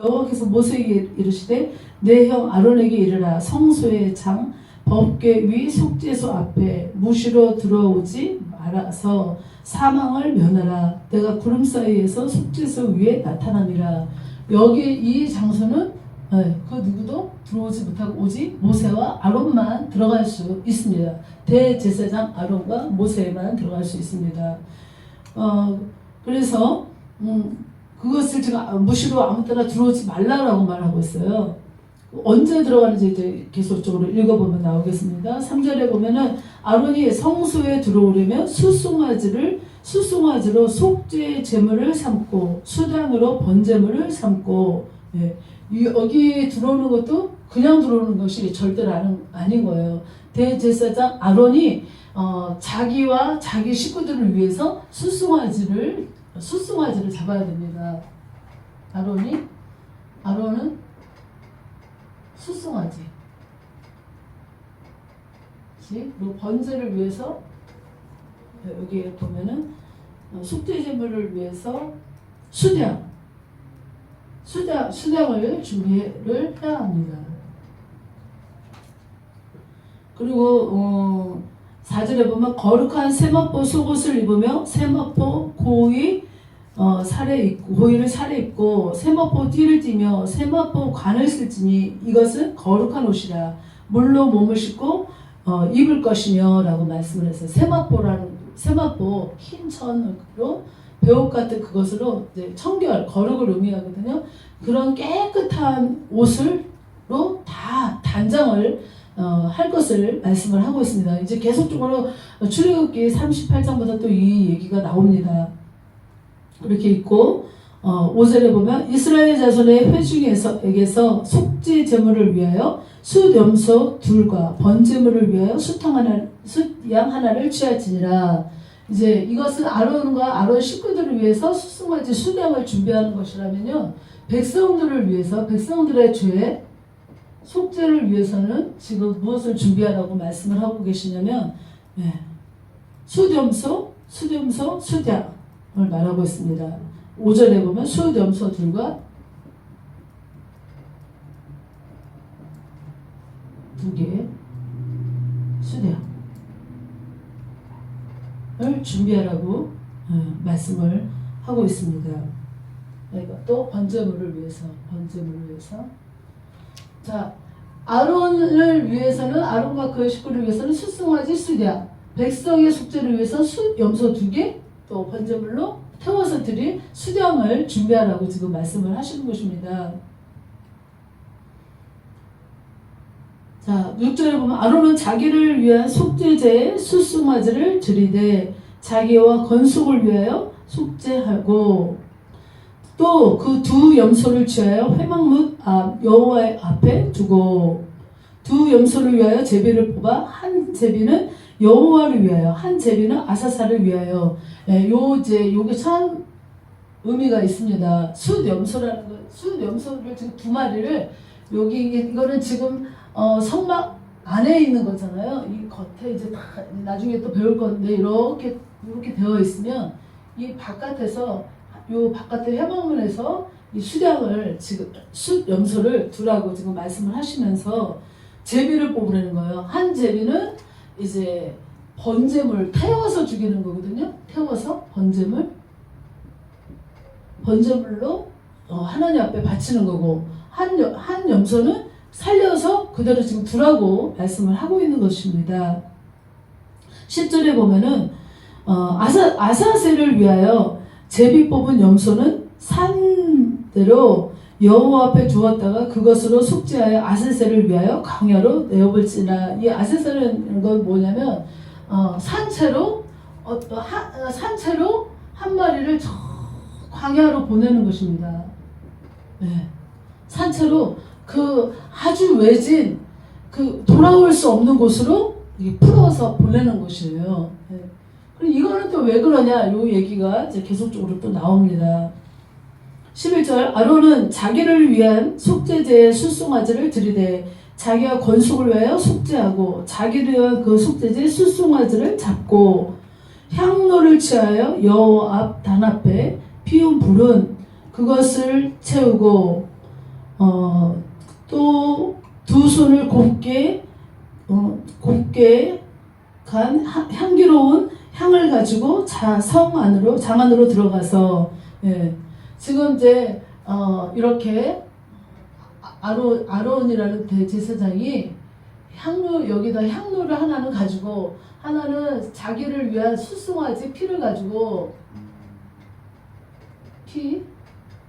여호와께서 모세에게 이르시되 내 형 아론에게 이르라. 성소의 장 법궤 위 속죄소 앞에 무시로 들어오지 말아서 사망을 면하라. 내가 구름 사이에서 속죄소 위에 나타남이라. 여기 이 장소는 그 누구도 들어오지 못하고 오직 모세와 아론만 들어갈 수 있습니다. 대제사장 아론과 모세만 들어갈 수 있습니다. 그래서 그것을 제가 무시로 아무 때나 들어오지 말라라고 말하고 있어요. 언제 들어가는지 이제 계속적으로 읽어보면 나오겠습니다. 3절에 보면은 아론이 성소에 들어오려면 수송아지로 속죄 제물을 삼고 수당으로 번제물을 삼고, 여기 들어오는 것도 그냥 들어오는 것이 절대로 아닌 거예요. 대제사장 아론이 자기와 자기 식구들을 위해서 수송아지를 잡아야 됩니다. 아론은 수송아지 그리고 번제를 위해서, 여기 보면은 속죄제물을 위해서 수량을 준비를 해야 합니다. 그리고 4절에 보면 거룩한 세마포 속옷을 입으며 세마포 고의를 살에 입고 세마포 띠를 띠며 세마포 관을 쓸지니 이것은 거룩한 옷이라. 물로 몸을 씻고 입을 것이며 라고 말씀을 했어요. 세마포 흰 천으로 배옷 같은 그것으로 청결 거룩을 의미하거든요. 그런 깨끗한 옷으로 다 단장을 할 것을 말씀을 하고 있습니다. 이제 계속적으로 출애굽기 38장부터 또 이 얘기가 나옵니다. 이렇게 있고 5절에 보면 이스라엘 자손의 회중에게서 속죄 제물을 위하여 숫염소 둘과 번제물을 위하여 숫양 하나를 취할지니라. 이제 이것은 아론과 아론 식구들을 위해서 수송아지 수량을 준비하는 것이라면요, 백성들을 위해서 백성들의 죄 속죄를 위해서는 지금 무엇을 준비하라고 말씀을 하고 계시냐면 숫염소 수량을 말하고 있습니다. 5절에 보면 숫염소 둘과 2개 수량을 준비하라고 말씀을 하고 있습니다. 또 번제물을 위해서 자, 아론을 위해서는, 아론과 그의 식구를 위해서는 수송아지 수량, 백성의 속죄를 위해서 숫염소 2개, 또 번제물로 태워서 드릴 수량을 준비하라고 지금 말씀을 하시는 것입니다. 자, 6절에 보면 아론은 자기를 위한 속죄제의 수송아지를 드리되 자기와 건속을 위하여 속죄하고 또 그 두 염소를 취하여 회막문 여호와의 앞에 두고 두 염소를 위하여 제비를 뽑아 한 제비는 여호와를 위하여 한 제비는 아사사를 위하여. 요게 참 의미가 있습니다. 숫염소라는 거, 숫염소를 지금 2마리를 이거는 지금 성막 안에 있는 거잖아요. 이 겉에 이제 다 나중에 또 배울 건데 이렇게 되어 있으면 이 바깥에서 바깥의 회막문에서 이 수량을 지금 숫염소를 두라고 지금 말씀을 하시면서 제비를 뽑으라는 거예요. 한 제비는 이제 번제물 태워서 죽이는 거거든요. 태워서 번제물로 하나님 앞에 바치는 거고, 한 염소는 살려서 그대로 지금 두라고 말씀을 하고 있는 것입니다. 10절에 보면은 아사셀을 위하여 제비 뽑은 염소는 산대로 여호와 앞에 두었다가 그것으로 속죄하여 아세셀을 위하여 광야로 내어볼지나. 이 아세셀은 건 뭐냐면 산채로 한 마리를 저 광야로 보내는 것입니다. 산채로 그 아주 외진 돌아올 수 없는 곳으로 풀어서 보내는 것이에요. 그리고 이거는 또 왜 그러냐, 요 얘기가 이제 계속적으로 또 나옵니다. 11절 아론은 자기를 위한 속죄제의 수송아지를 드리되 자기와 건속을 위하여 속죄하고 자기를 위한 그 속죄제의 수송아지를 잡고 향로를 취하여 여호와 앞 단 앞에 피운 불은 그것을 채우고 또 두 손을 곱게 간 향기로운 향을 가지고 장 안으로 들어가서, 예. 지금 이제 이렇게 아론이라는 대제사장이 여기다 향료를 하나는 가지고, 하나는 자기를 위한 숫송아지 피를 가지고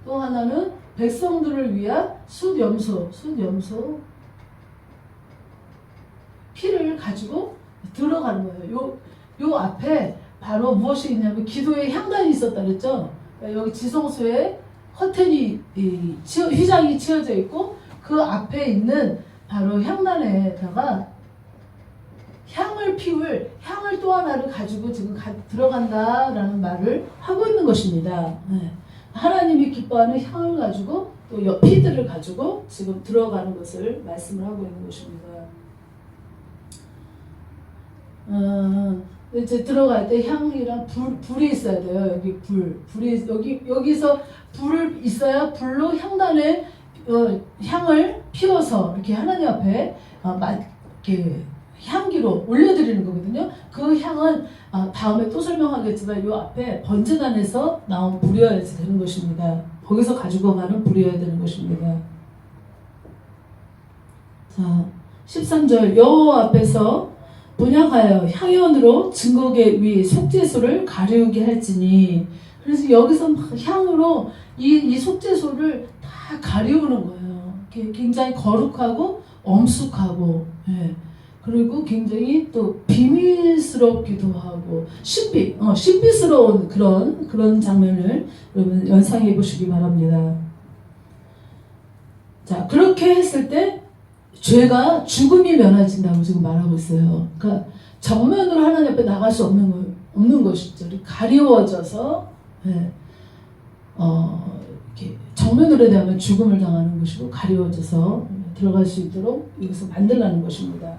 또 하나는 백성들을 위한 숫염소 피를 가지고 들어가는 거예요. 요 앞에 바로 무엇이 있냐면 기도의 향단이 있었다 그랬죠. 여기 지성소에 커튼이 휘장이 치어져 있고 그 앞에 있는 바로 향단에다가 향을 또 하나를 가지고 지금 들어간다라는 말을 하고 있는 것입니다. 네. 하나님이 기뻐하는 향을 가지고 또 피들을 가지고 지금 들어가는 것을 말씀을 하고 있는 것입니다. 이제 들어갈 때 향이랑 불이 있어야 돼요. 여기 불이 여기서 불을 있어야 불로 향단에 향을 피워서 이렇게 하나님 앞에 이렇게 향기로 올려드리는 거거든요. 그 향은 다음에 또 설명하겠지만 이 앞에 번제단에서 나온 불이어야지 되는 것입니다. 거기서 가지고 가는 불이어야 되는 것입니다. 자, 13절 여호와 앞에서 분향하여 향연으로 증거계 위 속죄소를 가리우게 할지니. 그래서 여기서 막 향으로 이 속죄소를 다 가리우는 거예요. 굉장히 거룩하고 엄숙하고, 예. 그리고 굉장히 또 비밀스럽기도 하고 신비스러운 그런 장면을 여러분 연상해 보시기 바랍니다. 자, 그렇게 했을 때 죄가 죽음이 면해진다고 지금 말하고 있어요. 그러니까 정면으로 하나님 앞에 나갈 수 없는 것이죠. 가리워져서, 예. 이렇게 정면으로 대하면 죽음을 당하는 것이고 가리워져서 들어갈 수 있도록 여기서 만들라는 것입니다.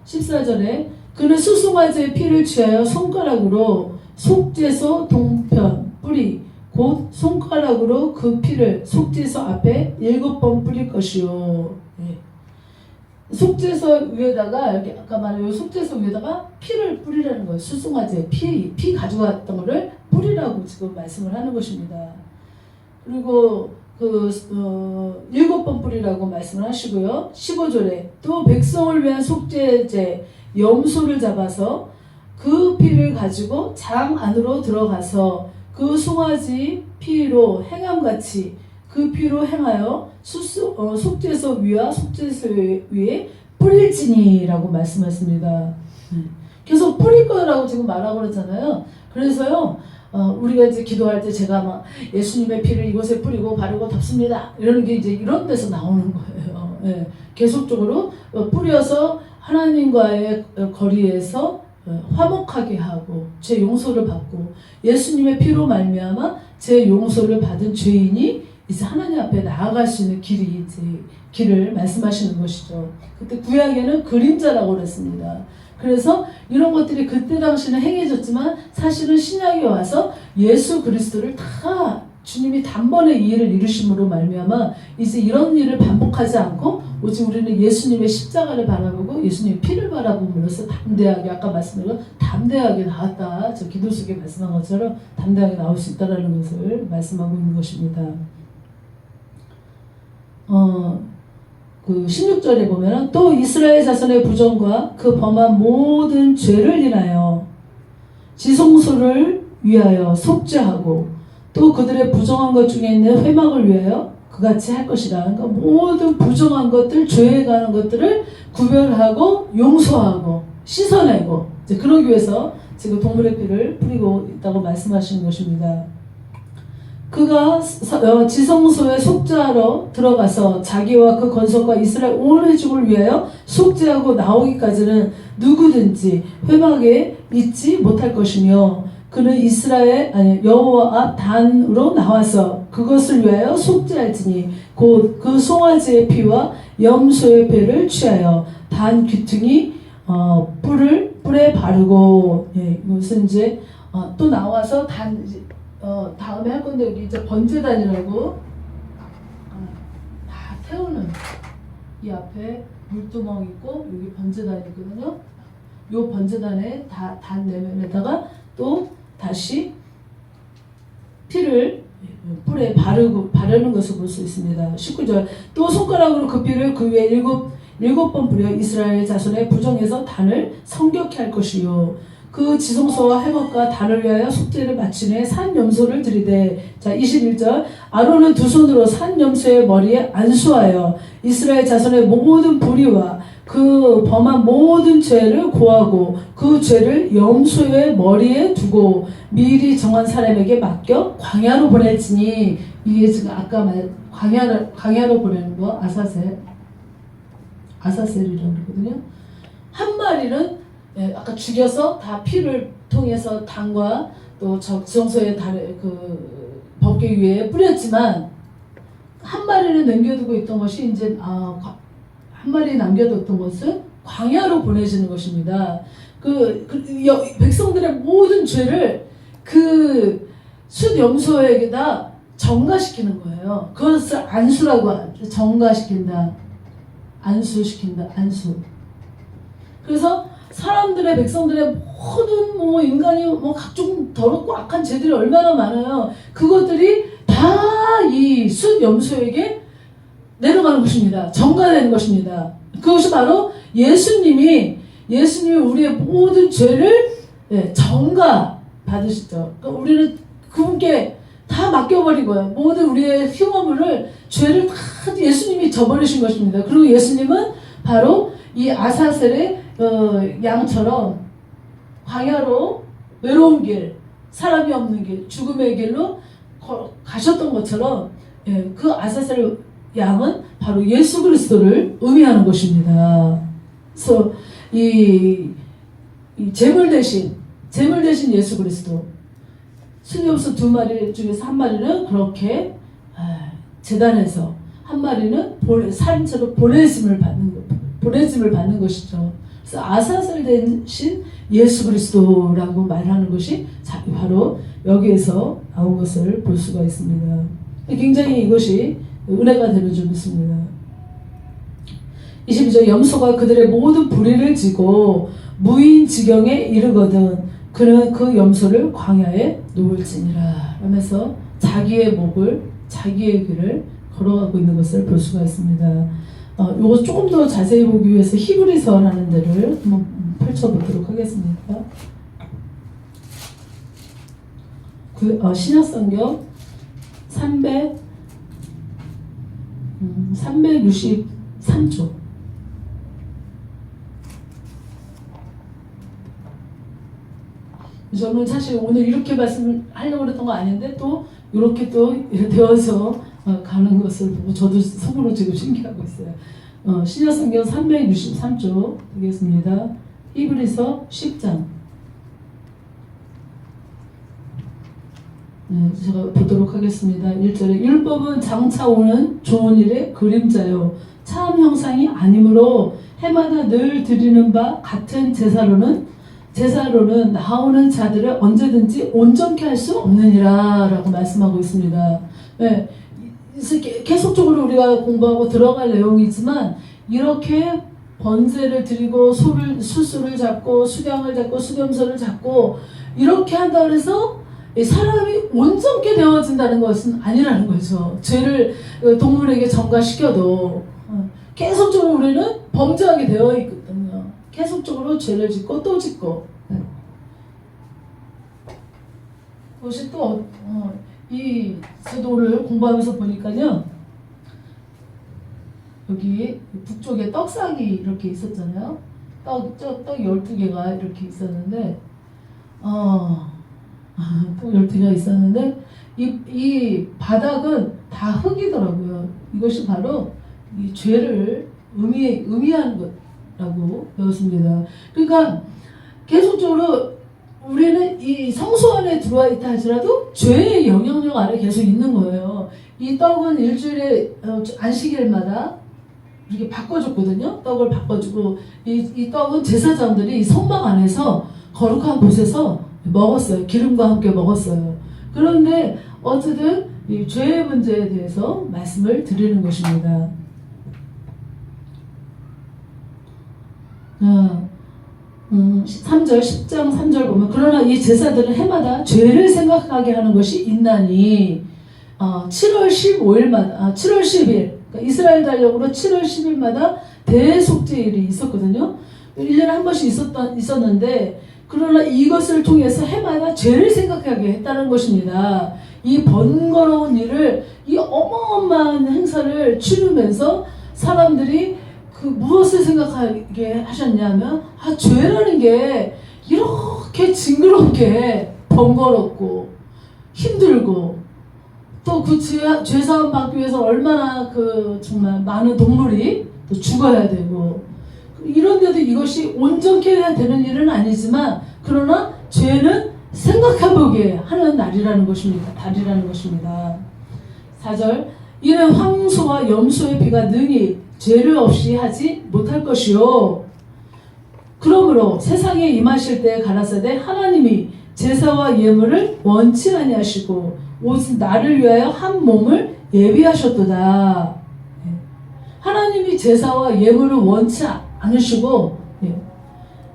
14절에 그는 수송아지의 피를 취하여 손가락으로 속죄소 동편 뿌리 곧 손가락으로 그 피를 속죄소 앞에 7번 뿌릴 것이요. 네. 속죄소 위에다가 여기 아까 말한 이 속죄소 위에다가 피를 뿌리라는 거예요. 수송아지의 피 가지고 왔던 거를 뿌리라고 지금 말씀을 하는 것입니다. 그리고 7번 뿌리라고 말씀을 하시고요. 15절에 또 백성을 위한 속죄제 염소를 잡아서 그 피를 가지고 장 안으로 들어가서 그 송아지 피로 행함같이 그 피로 행하여 속죄소 위와 속죄소 위에 뿌릴지니라고 말씀하십니다. 계속 뿌릴 거라고 지금 말하고 그러잖아요. 그래서요. 우리가 이제 기도할 때 제가 막 예수님의 피를 이곳에 뿌리고 바르고 덮습니다. 이러는 게 이제 이런 데서 나오는 거예요. 예. 계속적으로 뿌려서 하나님과의 거리에서 화목하게 하고 죄 용서를 받고 예수님의 피로 말미암아 죄 용서를 받은 죄인이 이제 하나님 앞에 나아갈 수 있는 길을 말씀하시는 것이죠. 그때 구약에는 그림자라고 그랬습니다. 그래서 이런 것들이 그때 당시는 행해졌지만 사실은 신약에 와서 예수 그리스도를 다 주님이 단번에 이 일을 이루심으로 말미암아 이제 이런 일을 반복하지 않고 오직 우리는 예수님의 십자가를 바라보고 예수님의 피를 바라봄으로써 담대하게 아까 말씀드린 담대하게 나왔다. 저 기도 속에 말씀한 것처럼 담대하게 나올 수 있다라는 것을 말씀하고 있는 것입니다. 그 16절에 보면은 또 이스라엘 자손의 부정과 그 범한 모든 죄를 인하여 지성소를 위하여 속죄하고 또 그들의 부정한 것 중에 있는 회막을 위하여 그같이 할 것이라. 그러니까 모든 부정한 것들, 죄에 가는 것들을 구별하고 용서하고 씻어내고 이제 그러기 위해서 지금 동물의 피를 뿌리고 있다고 말씀하시는 것입니다. 그가 지성소에 속죄하러 들어가서 자기와 그 건석과 이스라엘 온 회중을 위하여 속죄하고 나오기까지는 누구든지 회막에 있지 못할 것이며 그는 여호와 앞 단으로 나와서 그것을 위하여 속죄할지니 곧 그 송아지의 피와 염소의 배를 취하여 단 귀퉁이 뿔에 바르고. 예, 이것은 이제 또 나와서 다음에 할 건데 여기 이제 번제단이라고 보면은 이 앞에 물두멍 있고 여기 번제단 있거든요. 요 번제단의 단 내면에다가 또 다시 피를 뿔에 바르는 것을 볼 수 있습니다. 19절 또 손가락으로 그 피를 그 위에 일곱 번 뿌려 이스라엘 자손의 부정에서 단을 성격케 할 것이요 그 지성소와 회막과 단을 위하여 속죄를 마치네 산 염소를 드리되 자 21절 아론은 두 손으로 산 염소의 머리에 안수하여 이스라엘 자손의 모든 불의와 그 범한 모든 죄를 고하고 그 죄를 염소의 머리에 두고 미리 정한 사람에게 맡겨 광야로 보낼지니 이게 지금 아까 말 광야로 보내는 거 아사셀이라고 그러거든요. 한 마리는 아까 죽여서 다 피를 통해서 단과 또 지성소의 그 법궤 위에 뿌렸지만 한 마리는 남겨두고 있던 것이 이제 한 마리 남겨뒀던 것은 광야로 보내지는 것입니다. 백성들의 모든 죄를 그 숫염소에게다 정가시키는 거예요. 그것을 안수라고 하죠. 정가시킨다. 안수시킨다. 안수. 그래서 사람들의 백성들의 모든 인간이 각종 더럽고 악한 죄들이 얼마나 많아요. 그것들이 다 이 숫염소에게 내려가는 것입니다. 정가되는 것입니다. 그것이 바로 예수님이 우리의 모든 죄를 정가 받으시죠. 그러니까 우리는 그분께 다 맡겨버린 거예요. 모든 우리의 흉어물을 죄를 다 예수님이 져버리신 것입니다. 그리고 예수님은 바로 이 아사셀의 양처럼 광야로 외로운 길, 사람이 없는 길, 죽음의 길로 가셨던 것처럼 그 아사셀 양은 바로 예수 그리스도를 의미하는 것입니다. 그래서 이 제물 대신 예수 그리스도 순염소 두 마리 중에서 한 마리는 그렇게 제단에서 한 마리는 살인죄로 보내짐을 받는 것이죠. 그래서 아사셀 대신 예수 그리스도라고 말하는 것이 바로 여기에서 나온 것을 볼 수가 있습니다. 굉장히 이것이 은혜가 되는 줄 믿습니다. 22절 염소가 그들의 모든 불의를 지고 무인 지경에 이르거든 그는 그 염소를 광야에 놓을지니라 하면서 자기의 목을 자기의 길을 걸어가고 있는 것을 볼 수가 있습니다. 이거 조금 더 자세히 보기 위해서 히브리서라는 데를 한번 펼쳐보도록 하겠습니다. 신약성경 363조. 저는 사실 오늘 이렇게 말씀하려고 그랬던 거 아닌데 또 이렇게 또 되어서 가는 것을 보고 저도 속으로 지금 신기하고 있어요. 신약성경 363조 되겠습니다. 히브리서 10장. 제가 보도록 하겠습니다. 1절에 율법은 장차 오는 좋은 일의 그림자요 참 형상이 아니므로 해마다 늘 드리는 바 같은 제사로는 나오는 자들을 언제든지 온전케 할 수 없느니라 라고 말씀하고 있습니다. 계속적으로 우리가 공부하고 들어갈 내용이지만 이렇게 번제를 드리고 수수를 잡고 수량을 잡고 수렴소를 잡고 이렇게 한다고 해서 사람이 온전케 되어진다는 것은 아니라는 거죠. 죄를 동물에게 전가시켜도 계속적으로 우리는 범죄하게 되어 있거든요. 계속적으로 죄를 짓고 또 짓고 그것이 또 이 제도를 공부하면서 보니까요. 여기 북쪽에 떡상이 이렇게 있었잖아요. 떡 12개가 이렇게 있었는데 또 12개가 있었는데 이 바닥은 다 흙이더라고요. 이것이 바로 이 죄를 의미하는 것라고 배웠습니다. 그러니까 계속적으로 우리는 이 성소 안에 들어와 있다 할지라도 죄의 영향력 아래 계속 있는 거예요. 이 떡은 일주일에 안식일마다 이렇게 바꿔줬거든요. 떡을 바꿔주고 이 떡은 제사장들이 이 성막 안에서 거룩한 곳에서 먹었어요. 기름과 함께 먹었어요. 그런데 어쨌든 이 죄의 문제에 대해서 말씀을 드리는 것입니다. 3절 10장 3절 보면 그러나 이 제사들은 해마다 죄를 생각하게 하는 것이 있나니 7월 15일마다 7월 10일 그러니까 이스라엘 달력으로 7월 10일마다 대속죄일이 있었거든요. 1년에 한 번씩 있었는데 그러나 이것을 통해서 해마다 죄를 생각하게 했다는 것입니다. 이 번거로운 일을 이 어마어마한 행사를 치르면서 사람들이 그 무엇을 생각하게 하셨냐면 죄라는 게 이렇게 징그럽게 번거롭고 힘들고 또 그 죄사함 받기 위해서 얼마나 그 정말 많은 동물이 또 죽어야 되고 이런데도 이것이 온전케 해야 되는 일은 아니지만 그러나 죄는 생각해보게 하는 날이라는 것입니다. 달이라는 것입니다. 4절 이는 황소와 염소의 피가 능히 죄를 없이 하지 못할 것이요 그러므로 세상에 임하실 때 가라사대 하나님이 제사와 예물을 원치 아니하시고 오직 나를 위하여 한 몸을 예비하셨도다. 하나님이 제사와 예물을 원치 않으시고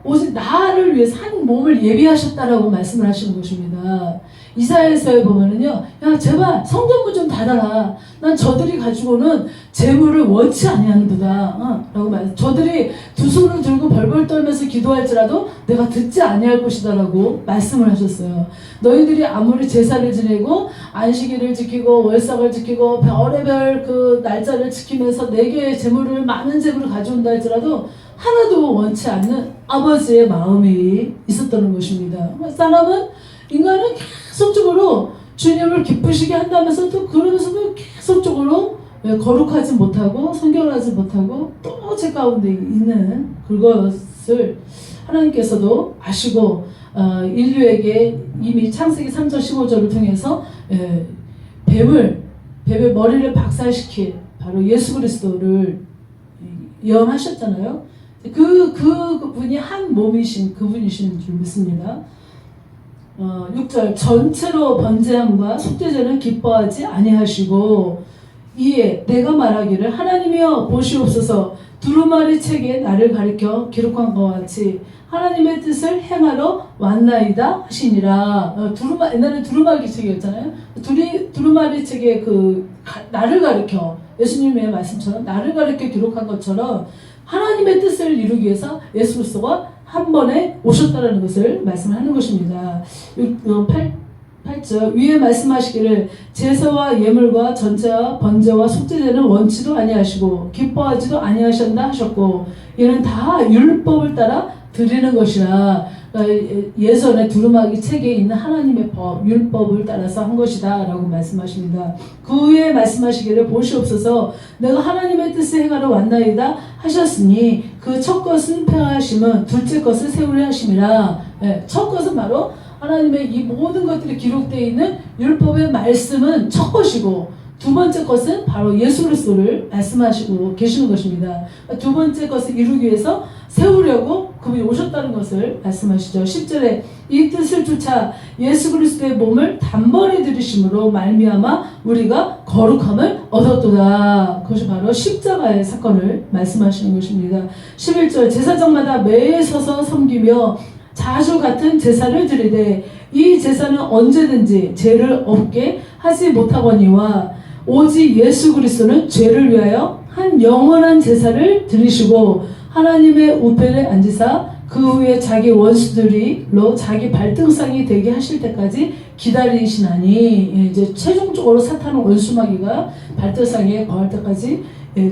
오직 나를 위해서 한 몸을 예비하셨다라고 말씀을 하시는 것입니다. 이사야서에 보면은요, 야 제발 성전문 좀 닫아라. 난 저들이 가지고는 재물을 원치 아니하는도다. 라고 말. 저들이 두 손을 들고 벌벌 떨면서 기도할지라도 내가 듣지 아니할 것이다라고 말씀을 하셨어요. 너희들이 아무리 제사를 지내고 안식일을 지키고 월삭을 지키고 별의별 그 날짜를 지키면서 내게 재물을 많은 재물을 가져온다 할지라도 하나도 원치 않는 아버지의 마음이 있었다는 것입니다. 사람은 인간은 계속적으로 주님을 기쁘시게 한다면서도 그러면서도 계속적으로 거룩하지 못하고 성결하지 못하고 또 제 가운데 있는 그것을 하나님께서도 아시고 인류에게 이미 창세기 3장 15절을 통해서 뱀의 머리를 박살시킬 바로 예수 그리스도를 예언하셨잖아요. 그분이 한 몸이신 그분이신 줄 믿습니다. 6절 전체로 번제함과 속죄제는 기뻐하지 아니하시고 이에 내가 말하기를 하나님이여 보시옵소서 두루마리 책에 나를 가리켜 기록한 것과 같이 하나님의 뜻을 행하러 왔나이다 하시니라. 옛날에 두루마리 책이었잖아요. 두루마리 책에 나를 가리켜 예수님의 말씀처럼 나를 가리켜 기록한 것처럼 하나님의 뜻을 이루기 위해서 예수 그리스도가 한 번에 오셨다는 것을 말씀하는 것입니다. 8절 위에 말씀하시기를 제사와 예물과 전제와 번제와 속죄제는 원치도 아니하시고 기뻐하지도 아니하셨다 하셨고 이는 다 율법을 따라 드리는 것이라. 예전에 두루마기 책에 있는 하나님의 법, 율법을 따라서 한 것이다 라고 말씀하십니다. 그 후에 말씀하시기를 보시옵소서 내가 하나님의 뜻을 행하러 왔나이다 하셨으니 그 첫 것은 폐하심은 둘째 것을 세우려 하심이라. 첫 것은 바로 하나님의 이 모든 것들이 기록되어 있는 율법의 말씀은 첫 것이고 두 번째 것은 바로 예수 그리스도를 말씀하시고 계시는 것입니다. 두 번째 것을 이루기 위해서 세우려고 그분이 오셨다는 것을 말씀하시죠. 10절에 이 뜻을 쫓아 예수 그리스도의 몸을 단번에 들이심으로 말미암아 우리가 거룩함을 얻었도다. 그것이 바로 십자가의 사건을 말씀하시는 것입니다. 11절 제사장마다 매일 서서 섬기며 자주 같은 제사를 드리되 이 제사는 언제든지 죄를 없게 하지 못하거니와 오직 예수 그리스도는 죄를 위하여 한 영원한 제사를 드리시고 하나님의 우편에 앉으사 그 후에 자기 원수들이로 자기 발등상이 되게 하실 때까지 기다리시나니 이제 최종적으로 사탄은 원수마귀가 발등상에 거할 때까지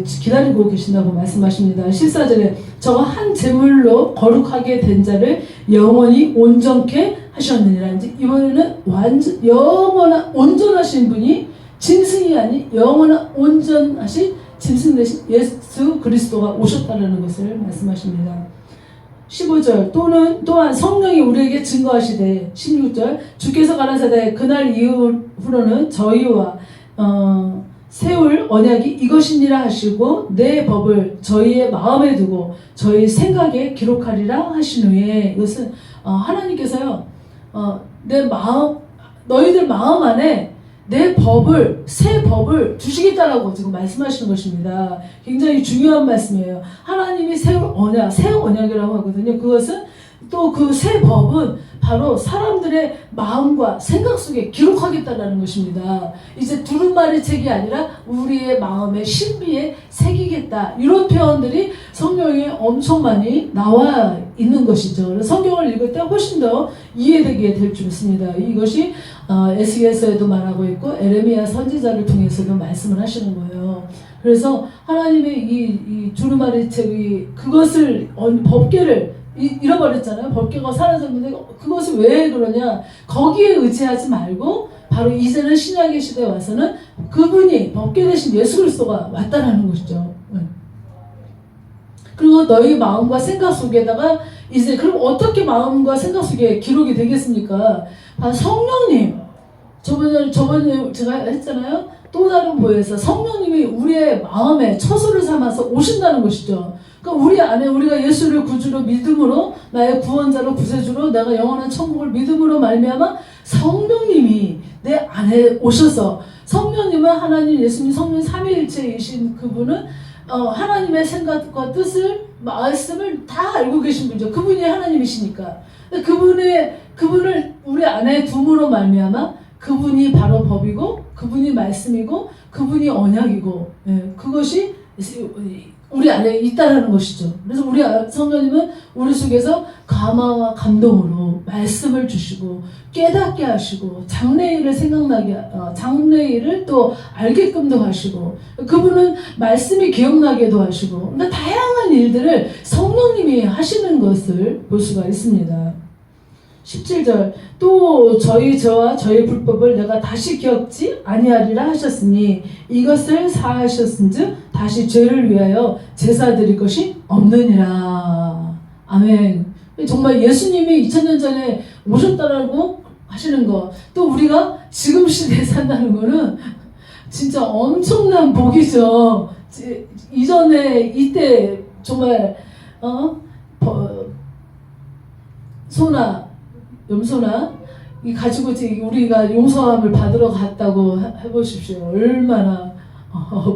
기다리고 계신다고 말씀하십니다. 14절에 저가 한 제물로 거룩하게 된 자를 영원히 온전케 하셨느니라. 이제 이번에는 완전 영원한 온전하신 분이 짐승이 아닌 영원한 온전하신 짐승 대신 예수 그리스도가 오셨다는 것을 말씀하십니다. 15절 또한 성령이 우리에게 증거하시되 16절 주께서 가라사대 그날 이후로는 저희와 세울 언약이 이것이니라 하시고 내 법을 저희의 마음에 두고 저희 생각에 기록하리라 하신 후에 이것은 하나님께서요 내 마음 너희들 마음 안에 내 법을, 새 법을 주시겠다라고 지금 말씀하시는 것입니다. 굉장히 중요한 말씀이에요. 하나님이 새 언약이라고 하거든요. 그것은 또 그 새 법은 바로 사람들의 마음과 생각 속에 기록하겠다라는 것입니다. 이제 두루마리 책이 아니라 우리의 마음의 신비에 새기겠다. 이런 표현들이 성경에 엄청 많이 나와 있는 것이죠. 그래서 성경을 읽을 때 훨씬 더 이해되게 될 줄 믿습니다. 이것이 에스겔서에도 말하고 있고 에레미야 선지자를 통해서도 말씀을 하시는 거예요. 그래서 하나님의 이 두루마리 책이 그것을 법궤를 잃어버렸잖아요. 법궤가 사라졌는데 그것이 왜 그러냐? 거기에 의지하지 말고 바로 이제는 신약의 시대에 와서는 그분이 법궤 대신 예수 그리스도가 왔다라는 것이죠. 그리고 너희 마음과 생각 속에다가 이제 그럼 어떻게 마음과 생각 속에 기록이 되겠습니까? 성령님, 저번에 제가 했잖아요. 또 다른 보혜사 성령님이 우리의 마음에 처소를 삼아서 오신다는 것이죠. 그러니까 우리 안에 우리가 예수를 구주로 믿음으로 나의 구원자로 구세주로 내가 영원한 천국을 믿음으로 말미암아 성령님이 내 안에 오셔서 성령님은 하나님 예수님 성령 삼위일체이신 그분은 하나님의 생각과 뜻을 말씀을 다 알고 계신 분이죠. 그분이 하나님이시니까 그분을 우리 안에 둠으로 말미암아 그분이 바로 법이고 그분이 말씀이고 그분이 언약이고 그것이 우리 안에 있다라는 것이죠. 그래서 우리 성령님은 우리 속에서 감화와 감동으로 말씀을 주시고 깨닫게 하시고 장래일을 또 알게끔도 하시고 그분은 말씀이 기억나게도 하시고 그러니까 다양한 일들을 성령님이 하시는 것을 볼 수가 있습니다. 17절 또 저와 저희 불법을 내가 다시 기억지 아니하리라 하셨으니 이것을 사하셨은즉 다시 죄를 위하여 제사 드릴 것이 없느니라. 아멘. 정말 예수님이 2000년 전에 오셨다라고 하시는 거 또 우리가 지금 시대에 산다는 거는 진짜 엄청난 복이죠. 이때 정말 염소나 이 가지고 우리가 용서함을 받으러 갔다고 해보십시오. 얼마나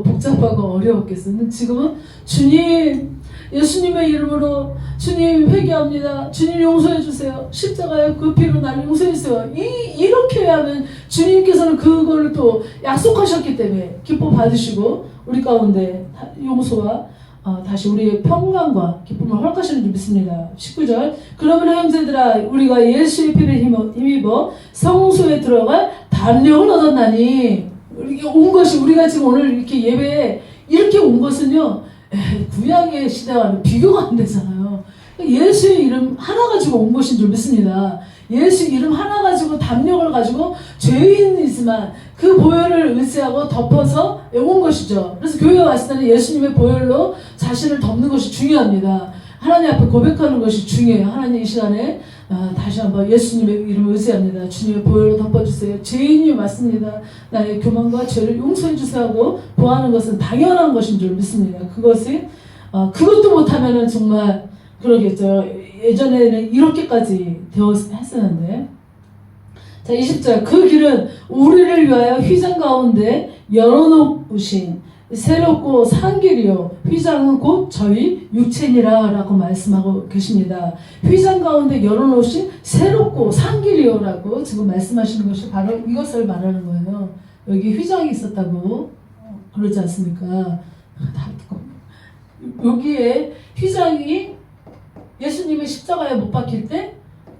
복잡하고 어려웠겠어요. 지금은 주님 예수님의 이름으로 주님 회개합니다. 주님 용서해 주세요. 십자가의 그 피로 나를 용서해 주세요. 이렇게 하면 주님께서는 그걸 또 약속하셨기 때문에 기뻐 받으시고 우리 가운데 용서와 다시 우리의 평강과 기쁨을 허락하시는 줄 믿습니다. 19절 그러므로 형제들아 우리가 예수의 피를 힘입어 성소에 들어갈 담력을 얻었나니 우리가 지금 오늘 이렇게 예배에 이렇게 온 것은요 구약의 시대와는 비교가 안 되잖아요. 예수의 이름 하나 가지고 온 것인 줄 믿습니다. 예수 이름 하나 가지고 담력을 가지고 죄인이지만 그 보혈을 의지하고 덮어서 온 것이죠. 그래서 교회에 왔을 때는 예수님의 보혈로 자신을 덮는 것이 중요합니다. 하나님 앞에 고백하는 것이 중요해요. 하나님 이 시간에 다시 한번 예수님의 이름을 의지합니다. 주님의 보혈로 덮어주세요. 죄인이 맞습니다. 나의 교만과 죄를 용서해 주세요 하고 보하는 것은 당연한 것인 줄 믿습니다. 그것도 못하면은 정말 그러겠죠. 예전에는 이렇게까지 했었는데 자 20절 그 길은 우리를 위하여 휘장 가운데 열어놓으신 새롭고 산 길이요 휘장은 곧 저희 육체니라 라고 말씀하고 계십니다. 휘장 가운데 열어놓으신 새롭고 산 길이요 라고 지금 말씀하시는 것이 바로 이것을 말하는 거예요. 여기 휘장이 있었다고 그러지 않습니까? 여기에 휘장이 예수님이 십자가에 못 박힐 때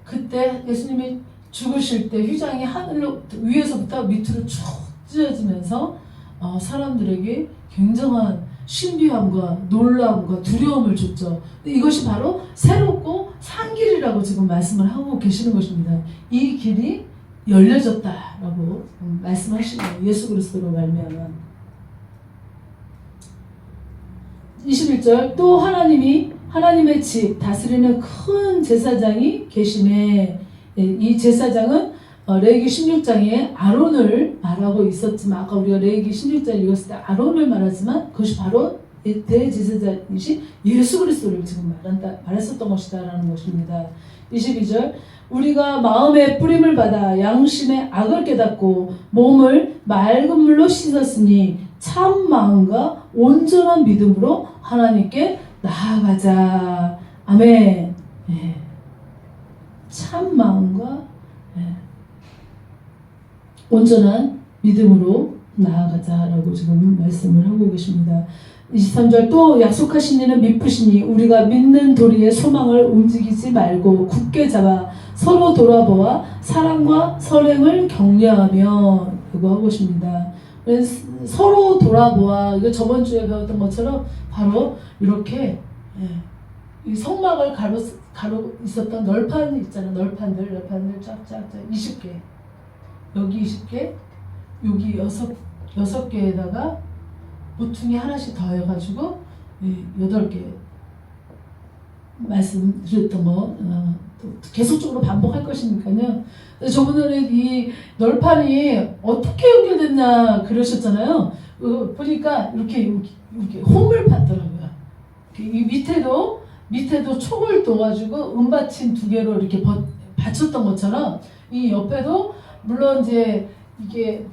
그때 예수님이 죽으실 때 휘장이 하늘로 위에서부터 밑으로 쭉 찢어지면서 사람들에게 굉장한 신비함과 놀라움과 두려움을 줬죠. 이것이 바로 새롭고 산 길이라고 지금 말씀을 하고 계시는 것입니다. 이 길이 열려졌다라고 말씀하시는 거예요. 예수 그리스도로 말미암아. 21절 또 하나님의 집 다스리는 큰 제사장이 계시네. 이 제사장은 레위기 16장에 아론을 말하고 있었지만 아까 우리가 레위기 16장 읽었을 때 아론을 말하지만 그것이 바로 대제사장이신 예수 그리스도를 지금 말했었던 것이다라는 것입니다. 22절 우리가 마음의 뿌림을 받아 양심의 악을 깨닫고 몸을 맑은 물로 씻었으니 참 마음과 온전한 믿음으로 하나님께 나아가자. 아멘. 예. 참 마음과 온전한 믿음으로 나아가자라고 지금 말씀을 하고 계십니다. 23절 또 약속하신 이는 미쁘시니 우리가 믿는 도리의 소망을 움직이지 말고 굳게 잡아 서로 돌아보아 사랑과 선행을 격려하며 라고 하고 있습니다. 서로 돌아보아 이거 저번 주에 배웠던 것처럼 바로 이렇게 이 성막을 가로 있었던 널판 있잖아. 널판들 쫙쫙쫙 20개 여기 20개 여기 6개에다가 보퉁이 하나씩 더해가지고 8개 말씀드렸던 거 또 계속적으로 반복할 것이니까요. 저분들은 이 널판이 어떻게 연결됐냐 그러셨잖아요. 보니까 이렇게 홈을 봤더라고요. 이 밑에도 촉을 둬가지고 은받침 2개로 이렇게 받쳤던 것처럼 이 옆에도 물론 이제 이게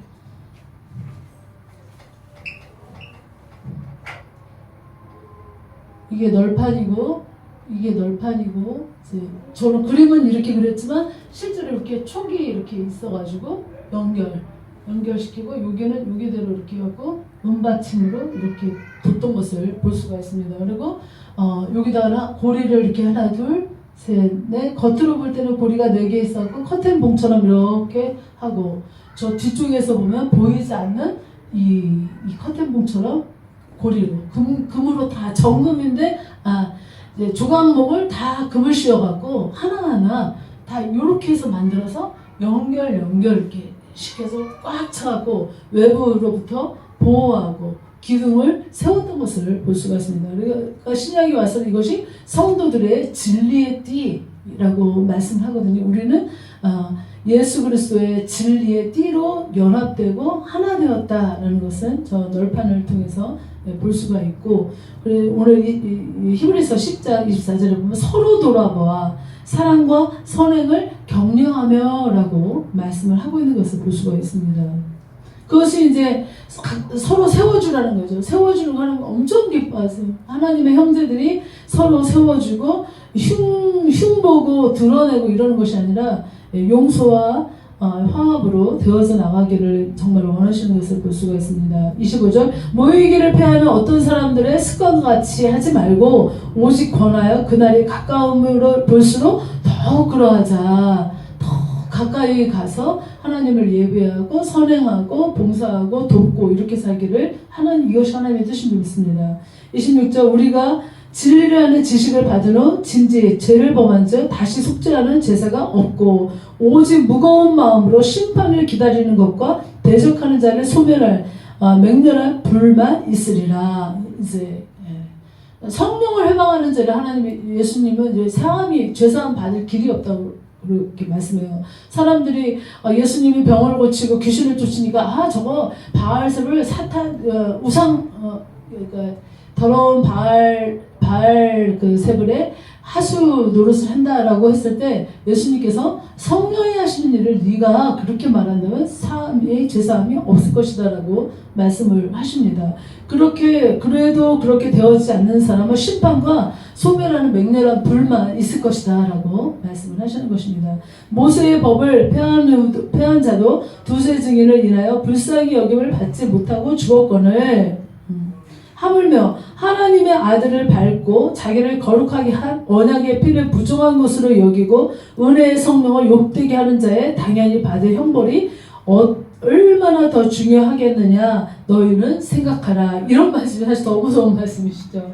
널판이고 이제 저는 그림은 이렇게 그렸지만 실제로 이렇게 촉이 이렇게 있어가지고 연결시키고 여기대로 이렇게 갖고 은받침으로 이렇게 뒀던 것을 볼 수가 있습니다. 그리고 여기다가 고리를 이렇게 하나 둘 셋 넷 겉으로 볼 때는 고리가 4개 있었고 커튼 봉처럼 이렇게 하고 저 뒤쪽에서 보면 보이지 않는 이 커튼 봉처럼 고리로 금으로 다 정금인데 이제 조각목을 다 금을 씌워갖고 하나하나 다 이렇게 해서 만들어서 연결 이렇게 시켜서 꽉 차갖고 외부로부터 보호하고 기둥을 세웠던 것을 볼 수가 있습니다. 그러니까 신약이 와서 이것이 성도들의 진리의 띠라고 말씀하거든요. 우리는 예수 그리스도의 진리의 띠로 연합되고 하나 되었다라는 것은 저 널판을 통해서 볼 수가 있고, 그리고 오늘 히브리서 10장 24절에 보면 서로 돌아보아 사랑과 선행을 격려하며 라고 말씀을 하고 있는 것을 볼 수가 있습니다. 그것이 이제 서로 세워주라는 거죠. 세워주는 거 하는 거 엄청 기뻐하세요. 하나님의 형제들이 서로 세워주고 흉보고 드러내고 이러는 것이 아니라 용서와 화합으로 되어져 나가기를 정말 원하시는 것을 볼 수가 있습니다. 25절 모이기를 패하는 어떤 사람들의 습관과 같이 하지 말고 오직 권하여 그날이 가까움으로 볼수록 더욱 그러하자. 더 가까이 가서 하나님을 예배하고 선행하고 봉사하고 돕고 이렇게 살기를 이것이 하나님의 뜻인 믿습니다. 26절 우리가 진리를 아는 지식을 받은 후 진지 죄를 범한 즉 다시 속죄하는 제사가 없고 오직 무거운 마음으로 심판을 기다리는 것과 대적하는 자를 소멸할 맹렬한 불만 있으리라. 이제 성령을 해방하는 죄를 예수님은 이제 죄사함 받을 길이 없다고 그렇게 말씀해요. 사람들이 예수님이 병을 고치고 귀신을 쫓으니까 저거 바알셉을 우상 그러니까 더러운 바알 그 세불에 하수 노릇을 한다라고 했을 때 예수님께서 성령이 하시는 일을 네가 그렇게 말한다면 제사함이 없을 것이다라고 말씀을 하십니다. 그래도 그렇게 되어지지 않는 사람은 심판과 소멸하는 맹렬한 불만 있을 것이다라고 말씀을 하시는 것입니다. 모세의 법을 폐한 자도 두세 증인을 인하여 불쌍히 여김을 받지 못하고 죽었거늘 하물며 하나님의 아들을 밟고 자기를 거룩하게 한 언약의 피를 부정한 것으로 여기고 은혜의 성령을 욕되게 하는 자에 당연히 받을 형벌이 얼마나 더 중요하겠느냐 너희는 생각하라. 이런 말씀이 사실 더 무서운 말씀이시죠.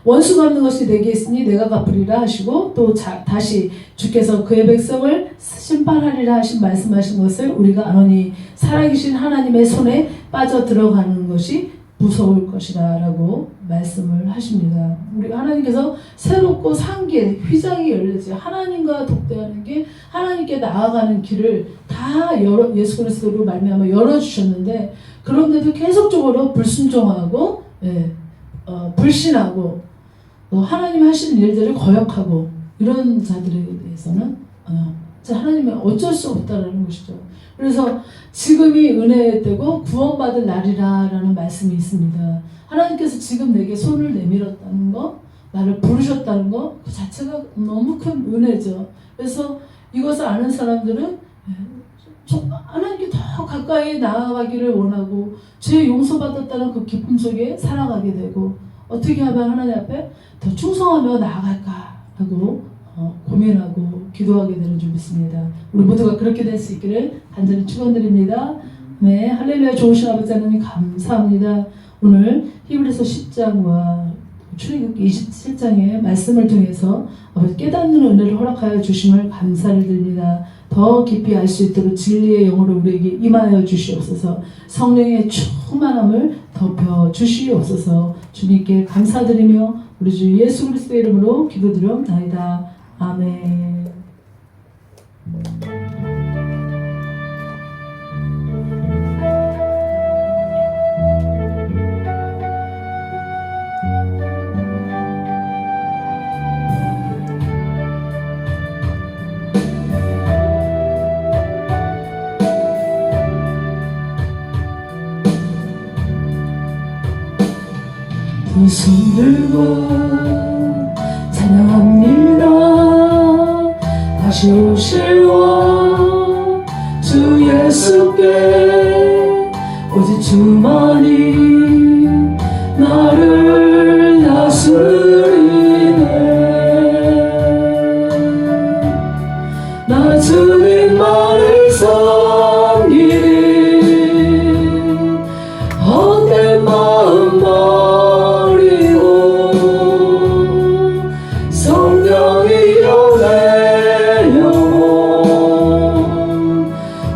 원수 갚는 것이 내게 있으니 내가 갚으리라 하시고 또 다시 주께서 그의 백성을 심판하리라 말씀하신 것을 우리가 아노니 살아계신 하나님의 손에 빠져 들어가는 것이 무서울 것이다 라고 말씀을 하십니다. 우리 하나님께서 새롭고 상기의 휘장이 열리지 하나님과 독대하는 게 하나님께 나아가는 길을 다 예수 그리스도로 말미암아 열어주셨는데 그런데도 계속적으로 불순종하고 불신하고 하나님이 하시는 일들을 거역하고 이런 자들에 대해서는 하나님이 어쩔 수 없다라는 것이죠. 그래서 지금이 은혜의 때고 구원받을 날이라는 말씀이 있습니다. 하나님께서 지금 내게 손을 내밀었다는 거, 나를 부르셨다는 거, 그 자체가 너무 큰 은혜죠. 그래서 이것을 아는 사람들은 하나님께 더 가까이 나아가기를 원하고 죄 용서받았다는 그 기쁨 속에 살아가게 되고 어떻게 하면 하나님 앞에 더 충성하며 나아갈까라고 고민하고 기도하게 되는 줄 믿습니다. 우리 모두가 그렇게 될 수 있기를 간절히 축원드립니다. 네, 할렐루야. 좋으신 아버지 하나님 감사합니다. 오늘 히브리서 10장과 출애굽기 27장의 말씀을 통해서 깨닫는 은혜를 허락하여 주심을 감사를 드립니다. 더 깊이 알 수 있도록 진리의 영으로 우리에게 임하여 주시옵소서. 성령의 충만함을 덮여 주시옵소서. 주님께 감사드리며 우리 주 예수 그리스도의 이름으로 기도드려옵나이다. 아멘. 두 손 들고 찬양합니다. 다시 오실 왕 주 예수께 오직 주만이 나를 다스리네. 나 주님만을 섬기리. 헛된 마음 버리고 성령이여 내 영혼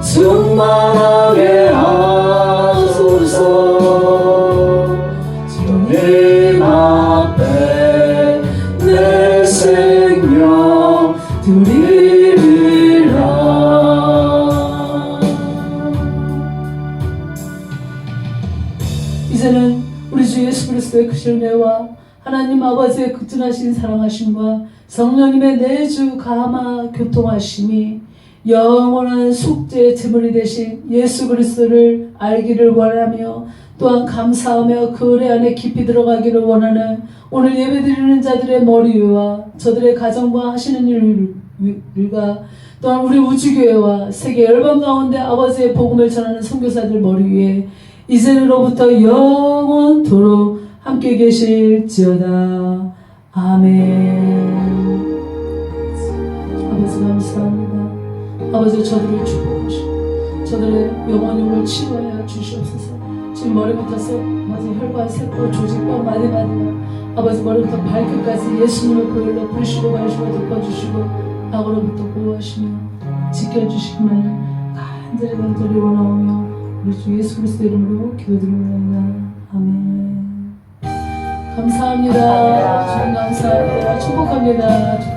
충만하게 하소서. 주님 앞에 내 생명 드리리라. 이제는 우리 주 예수 그리스도의 크신 은혜와 하나님 아버지의 극진하신 사랑하심과 성령님의 내주 감화 교통하심이 영원한 속죄의 제물이 되신 예수 그리스도를 알기를 원하며 또한 감사하며 그 은혜 안에 깊이 들어가기를 원하는 오늘 예배드리는 자들의 머리 위와 저들의 가정과 하시는 일과 또한 우리 우주교회와 세계 열방 가운데 아버지의 복음을 전하는 선교사들 머리 위에 이제로부터 영원토록 함께 계실지어다. 아멘. 아버지 감사합니다. 아버지 저들을 축복하시고 저들의 영혼을 치유하여 주시옵소서. 지금 머리부터 아버지 혈관, 세포, 조직과 마디마디가 아버지 머리부터 발끝까지 예수님의 보혈로 부르시고 마시고 덮어주시고 악으로부터 보호하시며 지켜주시기만을 간절히 원하오며 우리 주 예수 그리스도 이름으로 기도드립니다. 아멘. 감사합니다. 주님 감사합니다. 축복합니다.